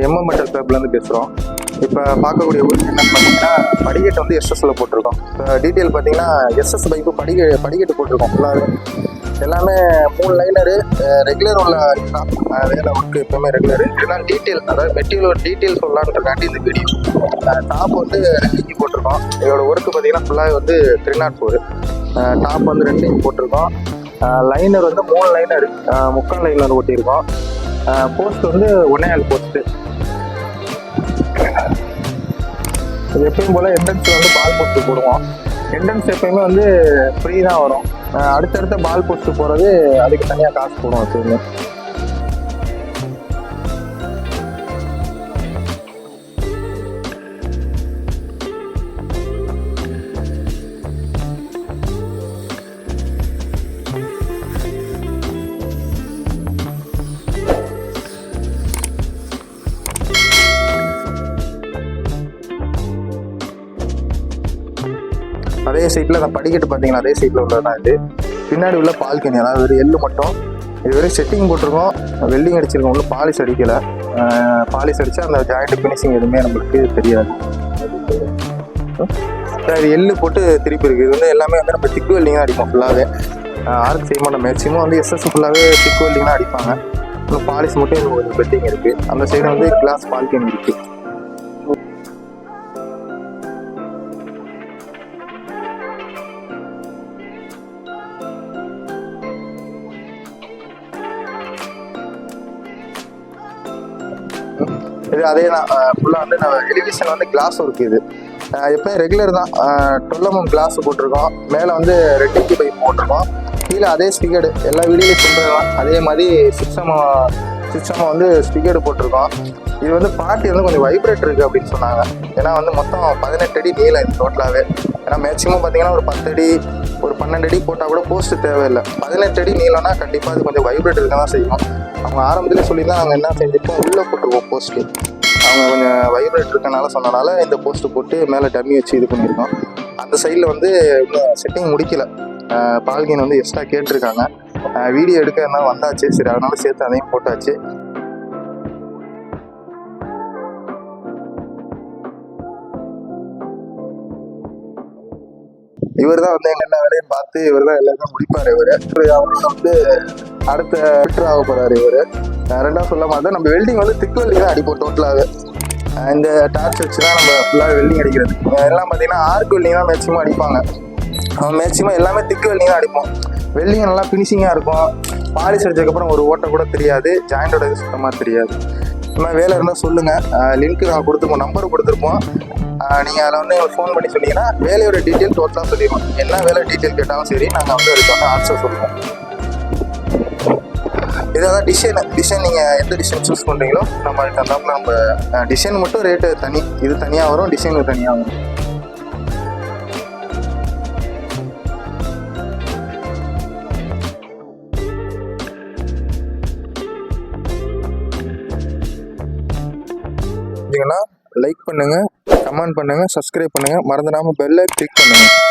எம்எம்என்எல் கிளப்லேருந்து பேசுகிறோம். இப்போ பார்க்கக்கூடிய ஊர் என்னென்னு பார்த்தீங்கன்னா, படிக்கட்டு வந்து எஸ்எஸ்சில் போட்டிருக்கோம். இப்போ டீட்டெயில் பார்த்தீங்கன்னா, எஸ்எஸ் பைப்பு படிக்கட்டு போட்டிருக்கோம். ஃபுல்லாகவே எல்லாமே 3 லைனரு ரெகுலர் உள்ள தான் வேலை ஒர்க்கு எப்போவுமே ரெகுலரு. இதெல்லாம் டீட்டெயில், அதாவது மெட்டீரியல் டீட்டெயில் சொல்லலான்றக்காண்டி இந்த வீடியோ. டாப் வந்து 2 இன்ச் போட்டிருக்கோம். இதோட ஒர்க்கு பார்த்தீங்கன்னா ஃபுல்லாக வந்து 304. டாப் வந்து 2 இன்ச் போட்டிருக்கோம். லைனர் வந்து 3 லைனர், 3/4 லைனர் ஓட்டியிருக்கோம். போஸ்ட் வந்து 1.5 போஸ்ட்டு. இது எப்பயும் போல் என்ட்ரன்ஸில் வந்து பால் போஸ்ட்டு போடுவோம். என்ட்ரன்ஸ் எப்பயுமே வந்து ஃப்ரீ தான் வரும். அடுத்தடுத்த பால் போஸ்ட்டு போகிறது அதுக்கு தனியாக காசு போடுவோம் எப்பயுமே. அதே சைட்டில் அந்த படிக்கட்டு பார்த்தீங்கன்னா அதே சைட்டில் உள்ளதான். இது பின்னாடி உள்ள பால்கனி, அதாவது ஒரு எள்ளு மட்டும். இது வரையும் செட்டிங் போட்டிருக்கோம், வெல்டிங் அடிச்சிருக்கோம். ஒன்றும் பாலிஷ் அடிக்கலை. பாலிஷ் அடித்தா அந்த ஜாயிண்ட் ஃபினிஷிங் எதுவுமே நம்மளுக்கு தெரியாது. இது எள்ளு போட்டு திருப்பி இருக்குது. இது வந்து எல்லாமே வந்து நம்ம திக் வெல்டிங் தான் அடிப்போம் ஃபுல்லாகவே. ஆர்க் செய்ய மாட்டோம். மேக்ஸிமம் வந்து எஸ்எஸ் ஃபுல்லாகவே திக் வெல்டிங் தான் அடிப்பாங்க. இன்னும் பாலிஷ் மட்டும் இன்னும் கொஞ்சம் பெட்டிங் இருக்குது. அந்த சைடு வந்து கிளாஸ் பால்கனி இருக்குது. இது அதே தான். ஃபுல்லாக வந்து நம்ம எலிவேஷன் வந்து கிளாஸ் ஒர்க். இது எப்போயும் ரெகுலர் தான். 12 mm கிளாஸ் போட்டிருக்கோம். மேலே வந்து 2 inch பைப் போட்டிருக்கோம். கீழே அதே ஸ்பிகர்டு, எல்லா வீடியோலையும் சொல்கிறதான். அதே மாதிரி சிஸ்டமாக வந்து ஸ்பிகர்டு போட்டிருக்கோம். இது வந்து பார்ட்டி வந்து கொஞ்சம் வைப்ரேட் இருக்குது அப்படின்னு சொன்னாங்க. ஏன்னா வந்து மொத்தம் 18 அடி நீளம் இது டோட்டலாகவே. ஏன்னா மேக்ஸிமம் பார்த்தீங்கன்னா ஒரு 10 அடி ஒரு 12 அடி போட்டால் கூட போஸ்ட்டு தேவையில்லை. 18 அடி நீளம்னா கண்டிப்பாக அது கொஞ்சம் வைப்ரேட் இருக்க தான் செய்யும். அவங்க ஆரம்பத்திலே சொல்லி தான் நாங்கள் என்ன செஞ்சுருக்கோம், உள்ளே போட்டிருக்கோம் போஸ்ட்டு. அவங்க கொஞ்சம் வைப்ரேட் இருக்கனால சொன்னனால இந்த போஸ்ட்டு போட்டு மேலே டம்மி வச்சு இது பண்ணியிருக்கோம். அந்த சைடில் வந்து இன்னும் செட்டிங் முடிக்கலை. பால்கனி வந்து எக்ஸ்ட்ரா கேட்டிருக்காங்க. வீடியோ எடுக்க என்ன வந்தாச்சு, சரி அதனால சேர்த்து அதையும் போட்டாச்சு. இவர் தான் வந்து என்ன வேலையும் பார்த்து இவர் தான் எல்லாருமே முடிப்பார். அவரோட வந்து அடுத்த ஃபிட்டர் ஆக போகிறாரு இவர். ரெண்டாவது சொல்ல மாட்டோம், நம்ம வெல்டிங் வந்து திக் வெல்டிங் தான் அடிப்போம் டோட்டலாகவே. இந்த டார்ச் வச்சு தான் நம்ம ஃபுல்லாக வெல்டிங் அடிக்கிறது. எல்லாம் பார்த்தீங்கன்னா ஆர்க் வெல்டிங் தான் மேக்ஸிமம் அடிப்பாங்க. மேக்ஸிமம் எல்லாமே திக் வெல்டிங் தான் அடிப்போம். வெல்டிங் நல்லா ஃபினிஷிங்காக இருக்கும். பாலிஷ் அடிச்சதுக்கப்புறம் ஒரு ஓட்டை கூட தெரியாது, ஜாயிண்டோட இது சுத்தமாக தெரியாது. இந்த மாதிரி வேலை இருந்தால் சொல்லுங்கள். லிங்க்கு நாங்கள் கொடுத்துருப்போம், நம்பர் கொடுத்துருப்போம். நீங்கள் அதில் வந்து ஃபோன் பண்ணி சொன்னீங்கன்னா வேலையோட டீட்டெயில் டோட்டலாக சொல்லிடுவோம். என்ன வேலை டீட்டெயில் கேட்டாலும் சரி, நாங்கள் வந்து அதுக்கு வந்து ஆன்சர் சொல்லுவோம். இதான் டிசைன் நீங்கள் எந்த டிசைன் சூஸ் பண்ணுறீங்களோ நம்ம அதுக்கு தந்தாப்புல நம்ம டிசைன் மட்டும் ரேட்டு தனி, இது தனியாக வரும், டிசைன் தனியாக வரும். லைக் பண்ணுங்கள், கமெண்ட் பண்ணுங்கள், சப்ஸ்கிரைப் பண்ணுங்கள், மறந்துடாமல் பெல்லை கிளிக் பண்ணுங்கள்.